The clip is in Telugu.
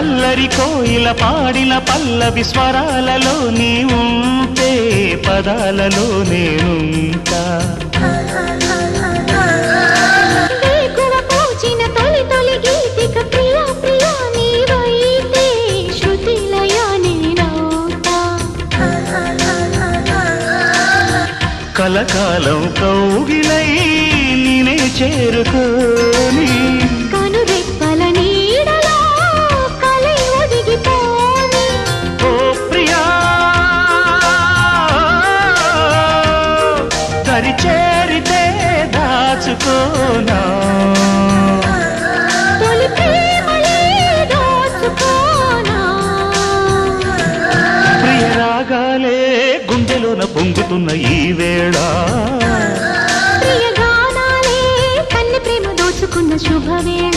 అల్లరి కోయిల పాడిన పల్లవి స్వరాలలో నీ ఉంటే పదాలలో నేనుంటా కలకాలం కౌగిలై నేనే చేరుకోని కనురెప్పల నీడలో కలై ఒదిగిపోని ఓ ప్రియా దరి చేరితే దాచుకోనా తొలి ప్రేమలే దోచుకోనా ప్రియ రాగాలే గుండెలోన పొంగుతున్న ఈ వేళ ప్రియ గానాలే కన్నె ప్రేమ దోచుకున్న శుభవేళ